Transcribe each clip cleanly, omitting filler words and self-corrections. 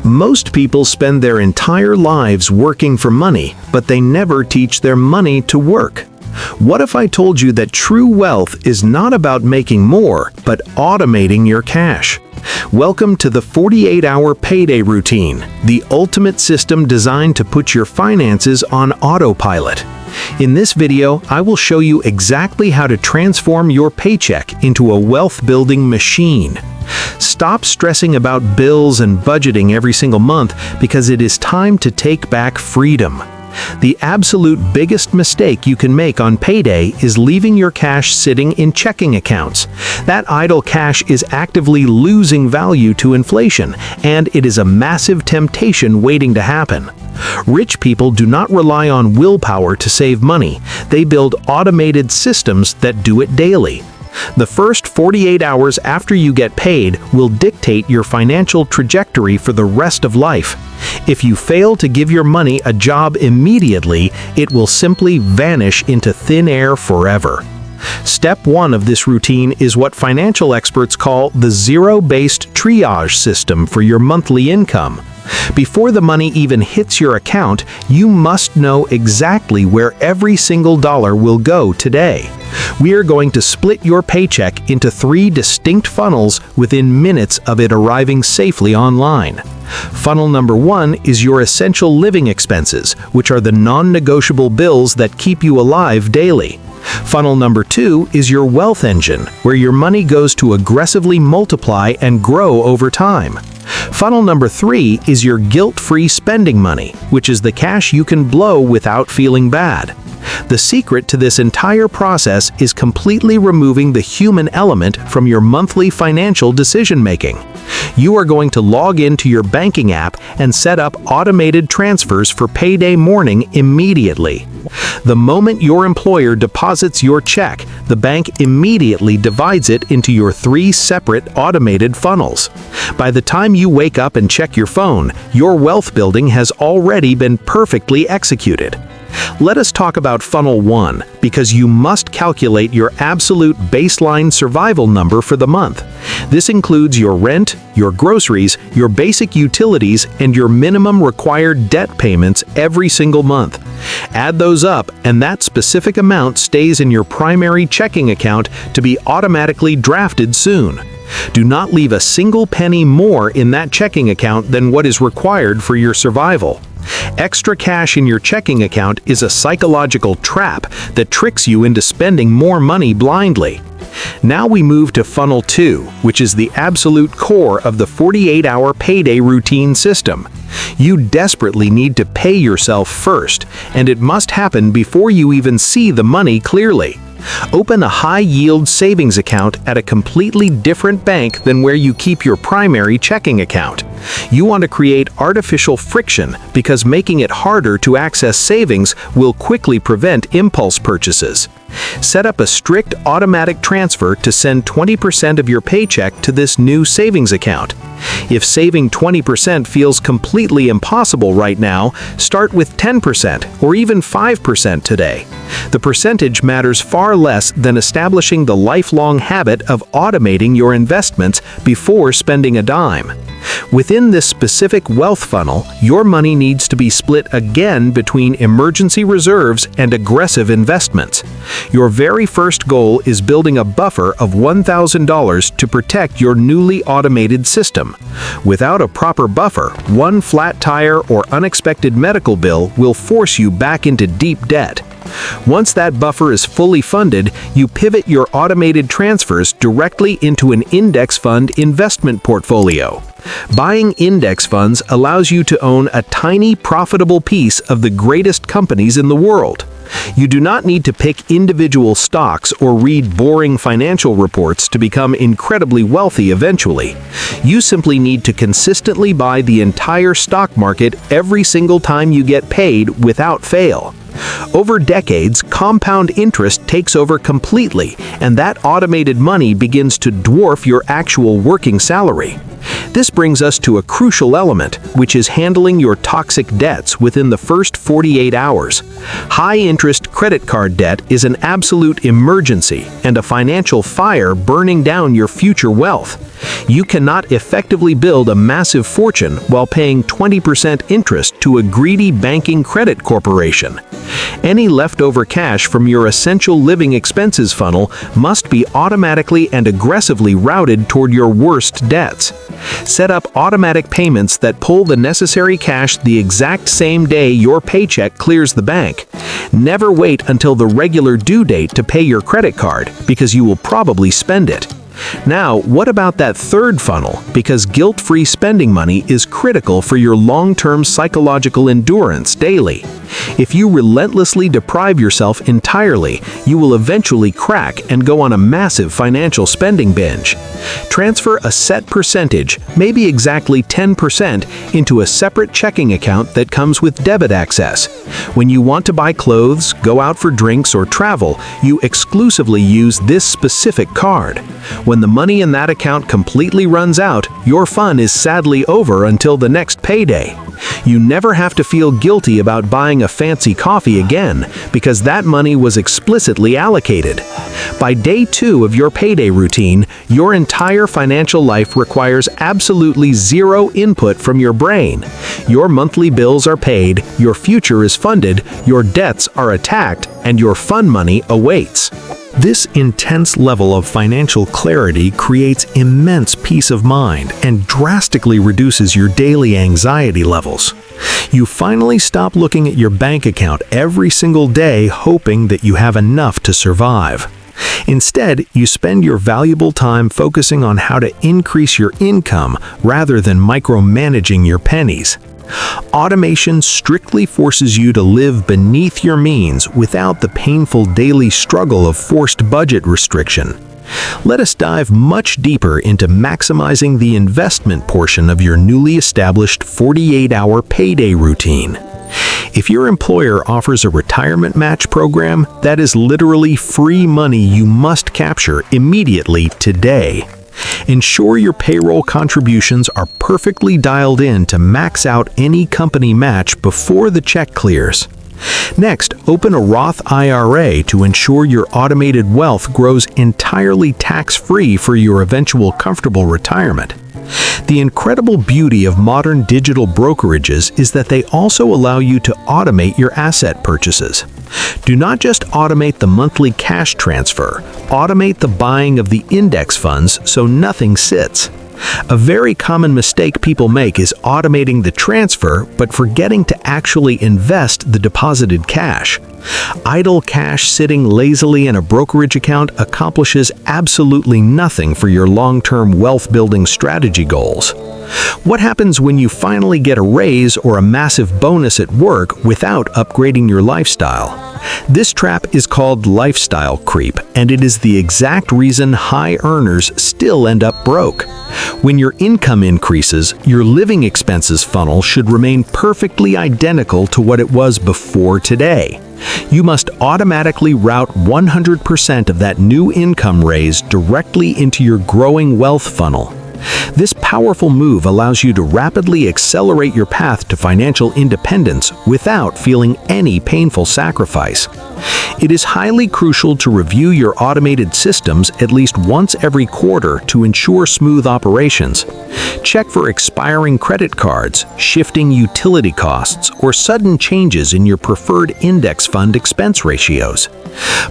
Most people spend their entire lives working for money, but they never teach their money to work. What if I told you that true wealth is not about making more, but automating your cash? Welcome to the 48-hour payday routine, the ultimate system designed to put your finances on autopilot. In this video, I will show you exactly how to transform your paycheck into a wealth-building machine. Stop stressing about bills and budgeting every single month because it is time to take back freedom. The absolute biggest mistake you can make on payday is leaving your cash sitting in checking accounts. That idle cash is actively losing value to inflation, and it is a massive temptation waiting to happen. Rich people do not rely on willpower to save money. They build automated systems that do it daily. The first 48 hours after you get paid will dictate your financial trajectory for the rest of life. If you fail to give your money a job immediately, it will simply vanish into thin air forever. Step 1 of this routine is what financial experts call the zero-based triage system for your monthly income. Before the money even hits your account, you must know exactly where every single dollar will go today. We are going to split your paycheck into 3 distinct funnels within minutes of it arriving safely online. Funnel number 1 is your essential living expenses, which are the non-negotiable bills that keep you alive daily. Funnel number 2 is your wealth engine, where your money goes to aggressively multiply and grow over time. Funnel number 3 is your guilt-free spending money, which is the cash you can blow without feeling bad. The secret to this entire process is completely removing the human element from your monthly financial decision-making. You are going to log into your banking app and set up automated transfers for payday morning immediately. The moment your employer deposits your check, the bank immediately divides it into your 3 separate automated funnels. By the time you wake up and check your phone, your wealth building has already been perfectly executed. Let us talk about funnel 1, because you must calculate your absolute baseline survival number for the month. This includes your rent, your groceries, your basic utilities, and your minimum required debt payments every single month. Add those up, and that specific amount stays in your primary checking account to be automatically drafted soon. Do not leave a single penny more in that checking account than what is required for your survival. Extra cash in your checking account is a psychological trap that tricks you into spending more money blindly. Now we move to funnel 2, which is the absolute core of the 48-hour payday routine system. You desperately need to pay yourself first, and it must happen before you even see the money clearly. Open a high-yield savings account at a completely different bank than where you keep your primary checking account. You want to create artificial friction because making it harder to access savings will quickly prevent impulse purchases. Set up a strict automatic transfer to send 20% of your paycheck to this new savings account. If saving 20% feels completely impossible right now, start with 10% or even 5% today. The percentage matters far less than establishing the lifelong habit of automating your investments before spending a dime. Within this specific wealth funnel, your money needs to be split again between emergency reserves and aggressive investments. Your very first goal is building a buffer of $1,000 to protect your newly automated system. Without a proper buffer, one flat tire or unexpected medical bill will force you back into deep debt. Once that buffer is fully funded, you pivot your automated transfers directly into an index fund investment portfolio. Buying index funds allows you to own a tiny, profitable piece of the greatest companies in the world. You do not need to pick individual stocks or read boring financial reports to become incredibly wealthy eventually. You simply need to consistently buy the entire stock market every single time you get paid without fail. Over decades, compound interest takes over completely, and that automated money begins to dwarf your actual working salary. This brings us to a crucial element, which is handling your toxic debts within the first 48 hours. High-interest credit card debt is an absolute emergency and a financial fire burning down your future wealth. You cannot effectively build a massive fortune while paying 20% interest to a greedy banking credit corporation. Any leftover cash from your essential living expenses funnel must be automatically and aggressively routed toward your worst debts. Set up automatic payments that pull the necessary cash the exact same day your paycheck clears the bank. Never wait until the regular due date to pay your credit card, because you will probably spend it. Now, what about that third funnel? Because guilt-free spending money is critical for your long-term psychological endurance daily. If you relentlessly deprive yourself entirely, you will eventually crack and go on a massive financial spending binge. Transfer a set percentage, maybe exactly 10%, into a separate checking account that comes with debit access. When you want to buy clothes, go out for drinks, or travel, you exclusively use this specific card. When the money in that account completely runs out, your fun is sadly over until the next payday. You never have to feel guilty about buying a fancy coffee again, because that money was explicitly allocated. By day 2 of your payday routine, your entire financial life requires absolutely zero input from your brain. Your monthly bills are paid, your future is funded, your debts are attacked, and your fun money awaits. This intense level of financial clarity creates immense peace of mind and drastically reduces your daily anxiety levels. You finally stop looking at your bank account every single day hoping that you have enough to survive. Instead, you spend your valuable time focusing on how to increase your income rather than micromanaging your pennies. Automation strictly forces you to live beneath your means without the painful daily struggle of forced budget restriction. Let us dive much deeper into maximizing the investment portion of your newly established 48-hour payday routine. If your employer offers a retirement match program, that is literally free money you must capture immediately today. Ensure your payroll contributions are perfectly dialed in to max out any company match before the check clears. Next, open a Roth IRA to ensure your automated wealth grows entirely tax-free for your eventual comfortable retirement. The incredible beauty of modern digital brokerages is that they also allow you to automate your asset purchases. Do not just automate the monthly cash transfer, automate the buying of the index funds so nothing sits. A very common mistake people make is automating the transfer but forgetting to actually invest the deposited cash. Idle cash sitting lazily in a brokerage account accomplishes absolutely nothing for your long-term wealth-building strategy goals. What happens when you finally get a raise or a massive bonus at work without upgrading your lifestyle? This trap is called lifestyle creep, and it is the exact reason high earners still end up broke. When your income increases, your living expenses funnel should remain perfectly identical to what it was before today. You must automatically route 100% of that new income raise directly into your growing wealth funnel. This powerful move allows you to rapidly accelerate your path to financial independence without feeling any painful sacrifice. It is highly crucial to review your automated systems at least once every quarter to ensure smooth operations. Check for expiring credit cards, shifting utility costs, or sudden changes in your preferred index fund expense ratios.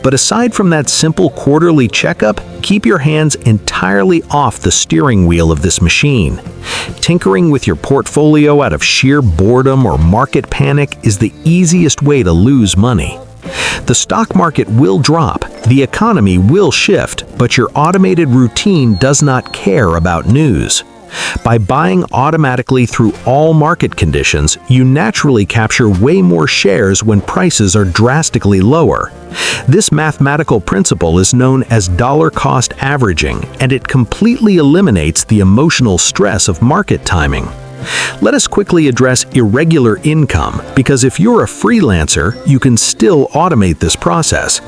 But aside from that simple quarterly checkup, keep your hands entirely off the steering wheel of this machine. Tinkering with your portfolio out of sheer boredom or market panic is the easiest way to lose money. The stock market will drop, the economy will shift, but your automated routine does not care about news. By buying automatically through all market conditions, you naturally capture way more shares when prices are drastically lower. This mathematical principle is known as dollar-cost averaging, and it completely eliminates the emotional stress of market timing. Let us quickly address irregular income, because if you're a freelancer, you can still automate this process.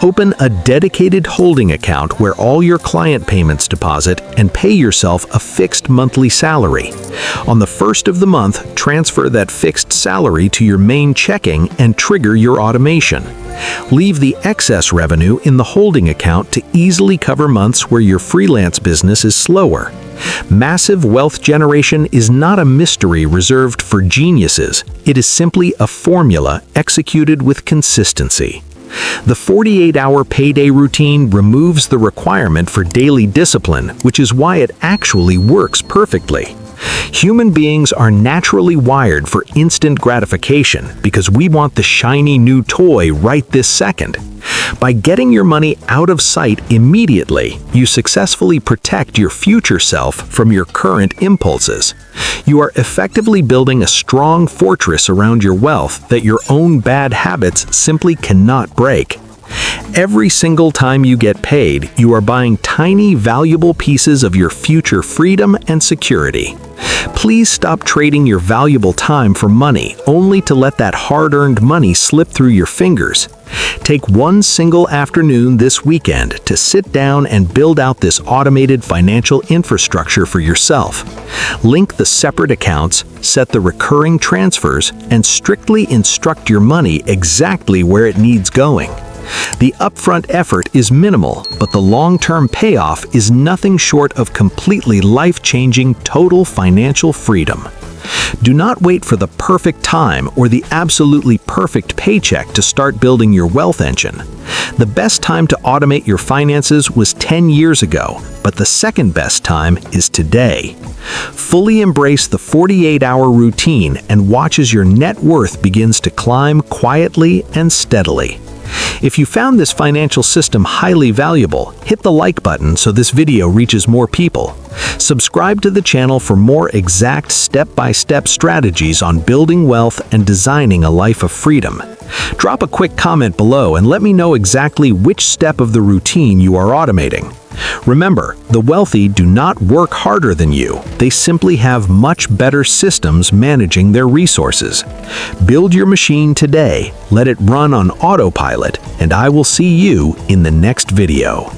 Open a dedicated holding account where all your client payments deposit and pay yourself a fixed monthly salary. On the first of the month, transfer that fixed salary to your main checking and trigger your automation. Leave the excess revenue in the holding account to easily cover months where your freelance business is slower. Massive wealth generation is not a mystery reserved for geniuses. It is simply a formula executed with consistency. The 48-hour payday routine removes the requirement for daily discipline, which is why it actually works perfectly. Human beings are naturally wired for instant gratification because we want the shiny new toy right this second. By getting your money out of sight immediately, you successfully protect your future self from your current impulses. You are effectively building a strong fortress around your wealth that your own bad habits simply cannot break. Every single time you get paid, you are buying tiny, valuable pieces of your future freedom and security. Please stop trading your valuable time for money, only to let that hard-earned money slip through your fingers. Take one single afternoon this weekend to sit down and build out this automated financial infrastructure for yourself. Link the separate accounts, set the recurring transfers, and strictly instruct your money exactly where it needs going. The upfront effort is minimal, but the long-term payoff is nothing short of completely life-changing total financial freedom. Do not wait for the perfect time or the absolutely perfect paycheck to start building your wealth engine. The best time to automate your finances was 10 years ago, but the second best time is today. Fully embrace the 48-hour routine and watch as your net worth begins to climb quietly and steadily. If you found this financial system highly valuable, hit the like button so this video reaches more people. Subscribe to the channel for more exact step-by-step strategies on building wealth and designing a life of freedom. Drop a quick comment below and let me know exactly which step of the routine you are automating. Remember, the wealthy do not work harder than you. They simply have much better systems managing their resources. Build your machine today, let it run on autopilot, and I will see you in the next video.